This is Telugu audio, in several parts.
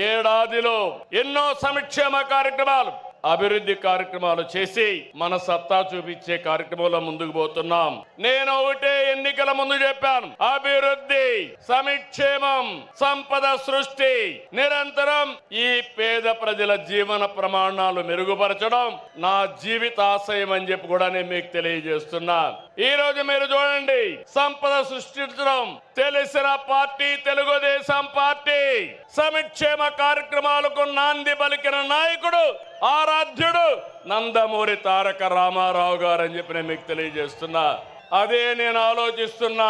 ఏడాదిలో ఎన్నో సంక్షేమ కార్యక్రమాలు, అభివృద్ధి కార్యక్రమాలు చేసి మన సత్తా చూపించే కార్యక్రమంలో ముందుకు పోతున్నాం. నేను ఒకటే ఎన్నికల ముందు చెప్పాను, అభివృద్ధి, సంక్షేమం, సంపద సృష్టి, నిరంతరం ఈ పేద ప్రజల జీవన ప్రమాణాలు మెరుగుపరచడం నా జీవితాశయం అని చెప్పి కూడా నేను మీకు తెలియజేస్తున్నా. ఈ రోజు మీరు చూడండి, సంపద సృష్టించడం తెలిసిన పార్టీ తెలుగుదేశం పార్టీ. సంక్షేమ కార్యక్రమాలకు నాంది పలికిన నాయకుడు, ఆరాధ్యుడు నందమూరి తారక రామారావు గారు అని చెప్పి నేను మీకు తెలియజేస్తున్నా. అదే నేను ఆలోచిస్తున్నా.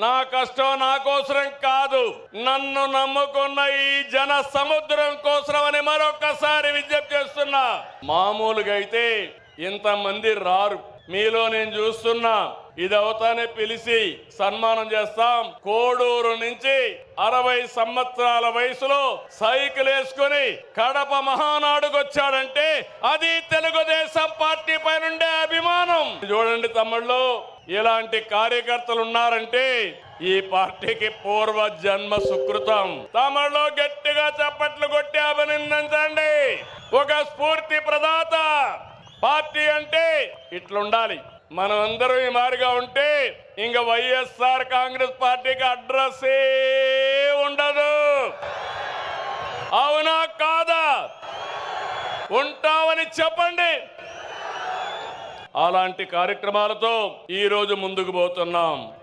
నా కష్టం నా కోసరం కాదు, నన్ను నమ్ముకున్న ఈ జన సముద్రం కోసం అని మరొకసారి విజ్ఞప్తి చేస్తున్నా. మామూలుగా అయితే ఇంతమంది రారు. మీలో నేను చూస్తున్నా, ఇది అవుతానే పిలిచి సన్మానం చేస్తాం. కోడూరు నుంచి 60 సంవత్సరాల వయసులో సైకిల్ వేసుకుని కడప మహానాడుకు వచ్చాడంటే అది తెలుగుదేశం పార్టీ పైన ఉండే అభిమానం. చూడండి తమ్ముళ్ళు, ఇలాంటి కార్యకర్తలు ఉన్నారంటే ఈ పార్టీకి పూర్వ జన్మ సుకృతం. తమలో గట్టిగా చప్పట్లు కొట్టి అభినందించండి. ఒక స్ఫూర్తి ప్రదాత. పార్టీ అంటే ఇట్లుండాలి. మనం అందరం ఈ మారిగా ఉంటే ఇంకా వైఎస్ఆర్ కాంగ్రెస్ పార్టీకి అడ్రస్సే ఉండదు. అవునా కాదా? ఉంటామని చెప్పండి. అలాంటి కార్యక్రమాలతో ఈ రోజు ముందుకు పోతున్నాం.